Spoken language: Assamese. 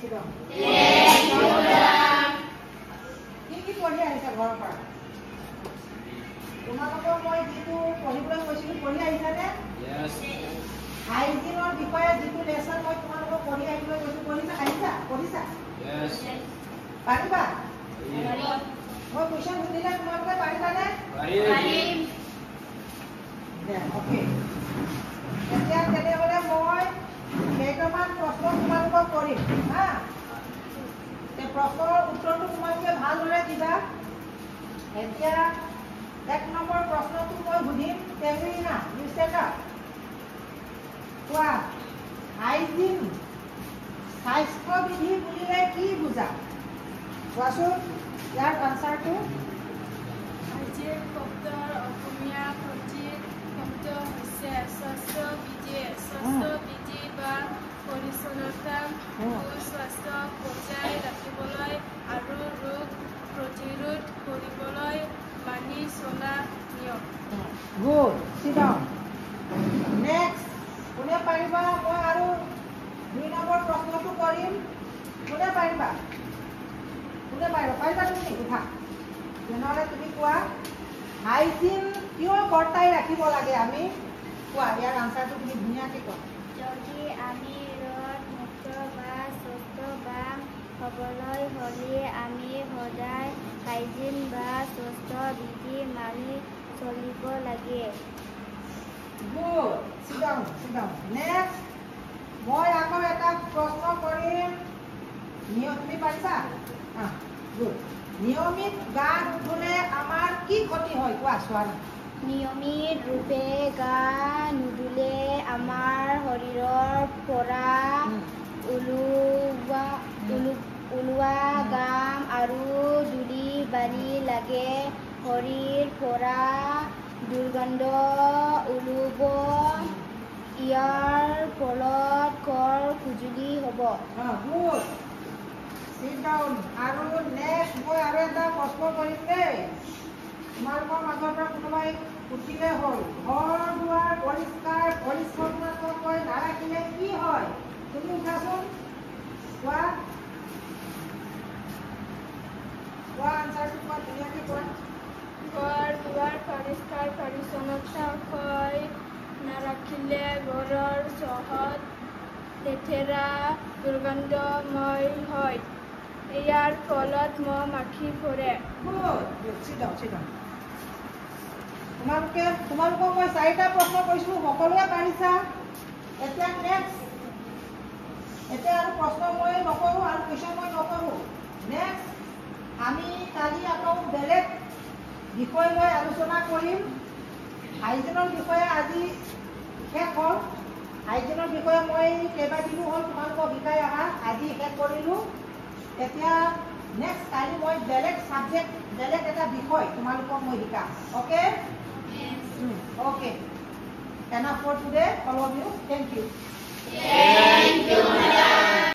কি কি পঢ়ি আহিছা ঘৰৰ পৰা? তোমালোকক মই যিটো পঢ়িবলৈ কৈছিলোঁ পঢ়ি আহিছানে? হাইজিনৰ বিষয়ে যিটো লেচন মই তোমালোকক পঢ়ি আহিবলৈ কৈছোঁ পঢ়িছা? পাৰিবা? মই কুৱেশ্যন সুধিলে তোমালোকে পাৰিবানে? পাৰিম। অ'কে। এতিয়া তেনেহ'লে মই কেইটামান প্ৰশ্ন তোমালোকক কৰিম হা। এই প্ৰশ্নৰ উত্তৰটো তোমালোকে ভালদৰে দিবা। এতিয়া 1 নম্বৰ প্ৰশ্নটো মই সুধিম। তেমিনা, you stand up. কোৱা, হাইজিন স্বাস্থ্যবিধি বুলিলে কি বুজা? কোৱাচোন ইয়াৰ আনসাৰটো। হাইজিন শব্দৰ অসমীয়া সঠিক শব্দ হৈছে স্বাস্থ্যবিধি। স্বাস্থ্যবিধি বা পৰিচ্ছন্নতা সুস্বাস্থ্য বজাই ৰাখিবলৈ আৰু ৰোগ প্ৰতিৰোধ কৰিবলৈ মানি চলা নিয়ম। Good, sit down. নেক্সট, কোনে পাৰিবা? মই আৰু 2 নম্বৰ প্ৰশ্নটো কৰিম। কোনে পাৰিবা? পাৰিবা তুমি? উঠা। তেনেহ'লে তুমি কোৱা, হাইজিন কিয় বৰ্তাই ৰাখিব লাগে আমি? কোৱা, ইয়াৰ আনসাৰটো তুমি ধুনীয়াকৈ কোৱা। যদি আমি ৰোগমুক্ত বা স্বাস্থ্যৱান হ'বলৈ হ'লে আমি সদায় হাইজিন বা স্বাস্থ্যবিধি মানি চলিব লাগে। Good, sit down. নেক্সট, মই আকৌ এটা প্ৰশ্ন কৰিম। তুমি পাৰিছা? গুড। নিয়মিত গা নুধুলে আমাৰ কি ক্ষতি হয়? কোৱা ছোৱালী। নিয়মিত ৰূপে গা নুধুলে আমাৰ শৰীৰৰ পৰা ওলোৱা ঘাম আৰু ধূলি বালি লাগে। শৰীৰৰ পৰা দুৰ্গন্ধ ওলাব। ইয়াৰ ফলত খৰ খুজুলি হ'ব। Good, sit down. আৰু নেক্সট মই আৰু এটা প্ৰশ্ন কৰিম দেই। তোমালোকৰ মাজৰ পৰা কোনোবাই উঠিলে হ'ল। ঘৰ দুৱাৰ পৰিষ্কাৰ পৰিচ্ছন্নতাকৈ নাৰাখিলে কি হয়? তুমি উঠাচোন। কোৱা আনসাৰটো কোৱা, ধুনীয়াকৈ কোৱা। ঘৰ দুৱাৰ পৰিষ্কাৰ পৰিচ্ছন্নতাকৈ নাৰাখিলে ঘৰৰ চৌহদ লেতেৰা দুৰ্গন্ধময় হয়। ইয়াৰ ফলত মহ মাখি পৰে। তোমালোকক মই 4টা প্ৰশ্ন কৰিছিলোঁ, সকলোৱে পাৰিছা? এতিয়া নেক্সট, এতিয়া আৰু প্ৰশ্ন মই নকৰোঁ আৰু কুৱেশ্যন মই নকৰোঁ। নেক্সট আমি কালি আকৌ বেলেগ বিষয় লৈ আলোচনা কৰিম। হাইজিনৰ বিষয়ে আজি শেষ হ'ল। হাইজিনৰ বিষয়ে মই কেইবাদিনো হ'ল তোমালোকক শিকাই অহা, আজি শেষ কৰিলোঁ। এতিয়া নেক্সট কালি মই বেলেগ ছাবজেক্ট, বেলেগ এটা বিষয় তোমালোকক মই শিকাম। Okay? Okay. Enough for today, all of you. Thank you. Thank you, madam.